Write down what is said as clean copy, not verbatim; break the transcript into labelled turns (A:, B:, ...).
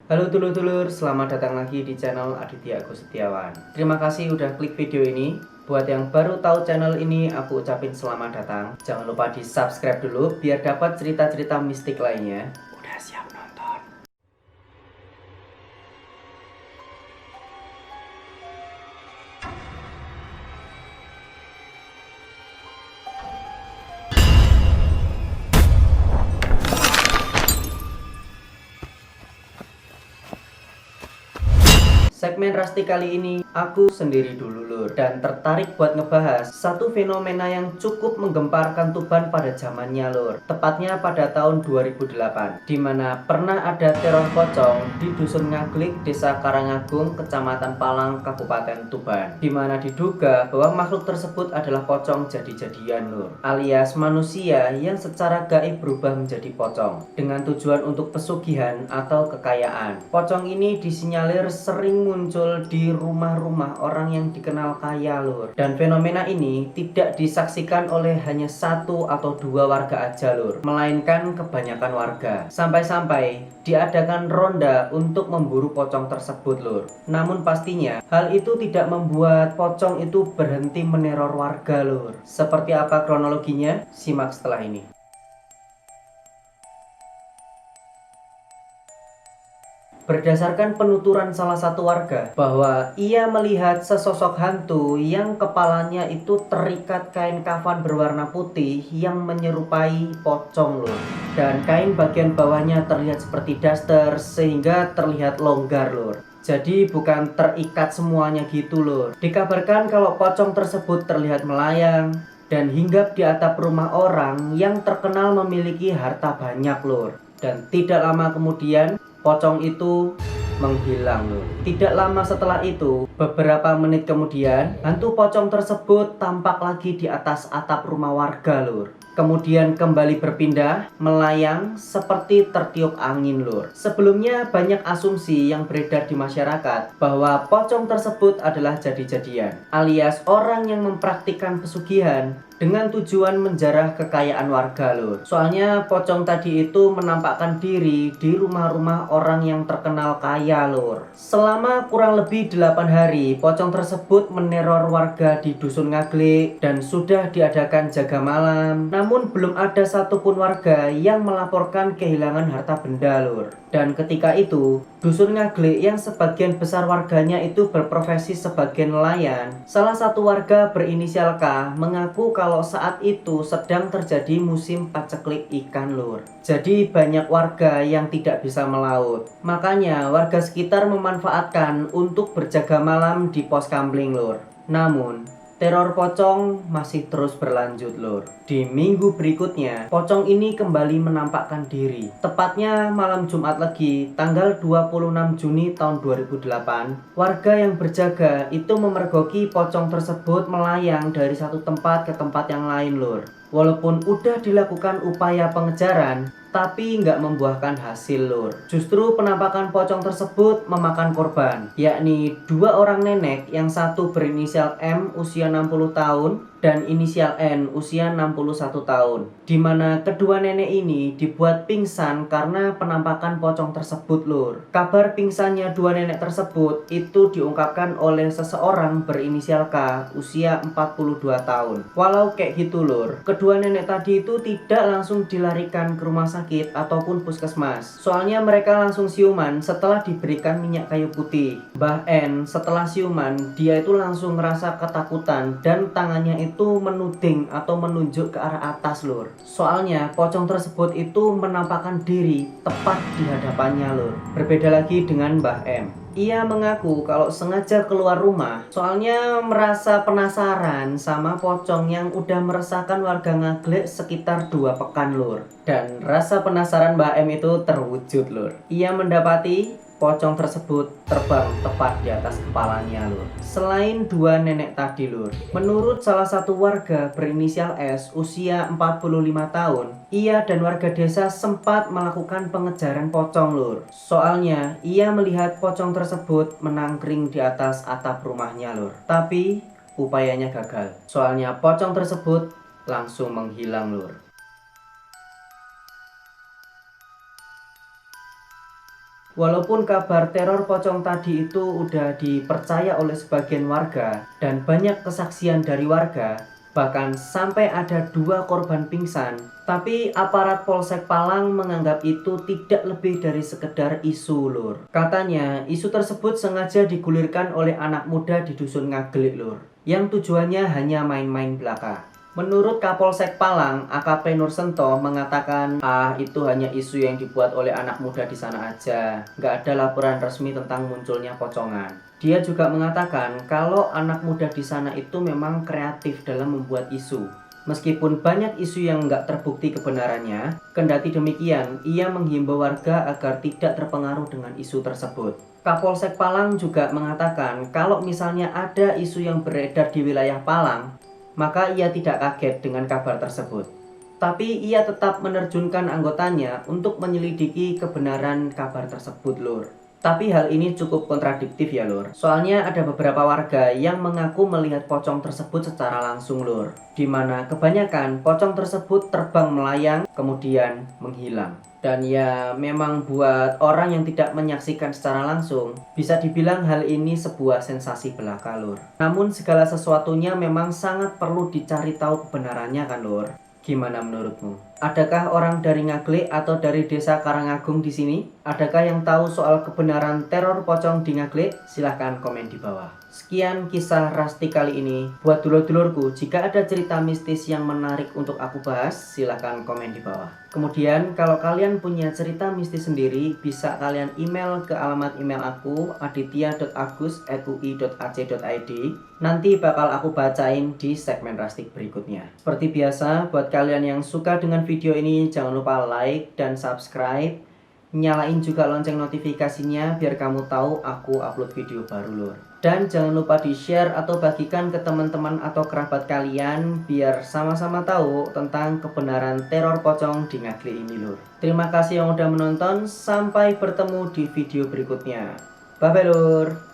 A: Halo dulur-dulur, selamat datang lagi di channel Aditya Agus Setiawan. Terima kasih udah klik video ini. Buat yang baru tahu channel ini, aku ucapin selamat datang. Jangan lupa di subscribe dulu biar dapat cerita-cerita mistik lainnya. Udah siap nonton? Segmen Rasti kali ini aku sendiri dulu lur, dan tertarik buat ngebahas satu fenomena yang cukup menggemparkan Tuban pada zamannya lur. Tepatnya pada tahun 2008, dimana pernah ada teror pocong di Dusun Ngaglik, Desa Karangagung, Kecamatan Palang, Kabupaten Tuban, dimana diduga bahwa makhluk tersebut adalah pocong jadi-jadian lur, alias manusia yang secara gaib berubah menjadi pocong dengan tujuan untuk pesugihan atau kekayaan. Pocong ini disinyalir sering muncul di rumah-rumah orang yang dikenal kaya lur, dan fenomena ini tidak disaksikan oleh hanya satu atau dua warga aja lur, melainkan kebanyakan warga. Sampai-sampai diadakan ronda untuk memburu pocong tersebut lur. Namun pastinya hal itu tidak membuat pocong itu berhenti meneror warga lur. Seperti apa kronologinya? Simak setelah ini. Berdasarkan penuturan salah satu warga bahwa ia melihat sesosok hantu yang kepalanya itu terikat kain kafan berwarna putih yang menyerupai pocong lur, dan kain bagian bawahnya terlihat seperti daster sehingga terlihat longgar lur. Jadi bukan terikat semuanya gitu lur. Dikabarkan kalau pocong tersebut terlihat melayang dan hinggap di atap rumah orang yang terkenal memiliki harta banyak lur. Dan tidak lama kemudian pocong itu menghilang lur. Tidak lama setelah itu, beberapa menit kemudian, hantu pocong tersebut tampak lagi di atas atap rumah warga lur. Kemudian kembali berpindah, melayang seperti tertiup angin lur. Sebelumnya banyak asumsi yang beredar di masyarakat bahwa pocong tersebut adalah jadi-jadian, alias orang yang mempraktikkan pesugihan dengan tujuan menjarah kekayaan warga lur. Soalnya pocong tadi itu menampakkan diri di rumah-rumah orang yang terkenal kaya lur. Selama kurang lebih 8 hari, pocong tersebut meneror warga di Dusun Ngaglik dan sudah diadakan jaga malam. Namun belum ada satupun warga yang melaporkan kehilangan harta benda lur. Dan ketika itu, Dusun Ngaglik yang sebagian besar warganya itu berprofesi sebagai nelayan, salah satu warga berinisial K mengaku kalau saat itu sedang terjadi musim paceklik ikan lur. Jadi banyak warga yang tidak bisa melaut. Makanya warga sekitar memanfaatkan untuk berjaga malam di pos kamling lur. Namun teror pocong masih terus berlanjut lur. Di minggu berikutnya, pocong ini kembali menampakkan diri. Tepatnya malam Jumat lagi, tanggal 26 Juni tahun 2008, warga yang berjaga itu memergoki pocong tersebut melayang dari satu tempat ke tempat yang lain lur. Walaupun udah dilakukan upaya pengejaran, tapi nggak membuahkan hasil lur. Justru penampakan pocong tersebut memakan korban, yakni dua orang nenek, yang satu berinisial M usia 60 tahun dan inisial N usia 61 tahun, dimana kedua nenek ini dibuat pingsan karena penampakan pocong tersebut lur. Kabar pingsannya dua nenek tersebut itu diungkapkan oleh seseorang berinisial K usia 42 tahun. Walau kayak gitu lur, kedua nenek tadi itu tidak langsung dilarikan ke rumah sakit ataupun puskesmas. Soalnya mereka langsung siuman setelah diberikan minyak kayu putih. Mbah N setelah siuman, dia itu langsung ngerasa ketakutan dan tangannya itu menuding atau menunjuk ke arah atas lur. Soalnya pocong tersebut itu menampakkan diri tepat di hadapannya lur. Berbeda lagi dengan Mbah M. Ia mengaku kalau sengaja keluar rumah soalnya merasa penasaran sama pocong yang udah meresahkan warga Ngaglik sekitar 2 pekan lur. Dan rasa penasaran Mbak M itu terwujud lur. Ia mendapati pocong tersebut terbang tepat di atas kepalanya lur. Selain dua nenek tadi lur, menurut salah satu warga berinisial S usia 45 tahun, ia dan warga desa sempat melakukan pengejaran pocong lur. Soalnya ia melihat pocong tersebut menangkring di atas atap rumahnya lur. Tapi upayanya gagal. Soalnya pocong tersebut langsung menghilang lur. Walaupun kabar teror pocong tadi itu udah dipercaya oleh sebagian warga dan banyak kesaksian dari warga, bahkan sampai ada 2 korban pingsan, tapi aparat Polsek Palang menganggap itu tidak lebih dari sekedar isu, lur. Katanya, isu tersebut sengaja digulirkan oleh anak muda di Dusun Ngagelik, lur, yang tujuannya hanya main-main belaka. Menurut Kapolsek Palang, AKP Nursento mengatakan, itu hanya isu yang dibuat oleh anak muda di sana aja. Nggak ada laporan resmi tentang munculnya pocongan. Dia juga mengatakan kalau anak muda di sana itu memang kreatif dalam membuat isu. Meskipun banyak isu yang nggak terbukti kebenarannya, kendati demikian, ia menghimbau warga agar tidak terpengaruh dengan isu tersebut. Kapolsek Palang juga mengatakan kalau misalnya ada isu yang beredar di wilayah Palang, maka ia tidak kaget dengan kabar tersebut. Tapi ia tetap menerjunkan anggotanya untuk menyelidiki kebenaran kabar tersebut, lur. Tapi hal ini cukup kontradiktif ya, lur. Soalnya ada beberapa warga yang mengaku melihat pocong tersebut secara langsung, lur. Dimana kebanyakan pocong tersebut terbang melayang kemudian menghilang. Dan ya memang buat orang yang tidak menyaksikan secara langsung, bisa dibilang hal ini sebuah sensasi belaka, lur. Namun segala sesuatunya memang sangat perlu dicari tahu kebenarannya kan, lur. Gimana menurutmu? Adakah orang dari Ngagelik atau dari desa Karangagung di sini? Adakah yang tahu soal kebenaran teror pocong di Ngagelik? Silahkan komen di bawah. Sekian kisah Rasti kali ini. Buat dulur-dulurku, jika ada cerita mistis yang menarik untuk aku bahas, silahkan komen di bawah. Kemudian, kalau kalian punya cerita mistis sendiri, bisa kalian email ke alamat email aku, aditya.agus@ui.ac.id. Nanti bakal aku bacain di segmen Rastik berikutnya. Seperti biasa, buat kalian yang suka dengan video ini, jangan lupa like dan subscribe. Nyalain juga lonceng notifikasinya biar kamu tahu aku upload video baru, lur. Dan jangan lupa di share atau bagikan ke teman-teman atau kerabat kalian biar sama-sama tahu tentang kebenaran teror pocong di Ngagelik ini, lur. Terima kasih yang udah menonton, sampai bertemu di video berikutnya. Bye bye, lur.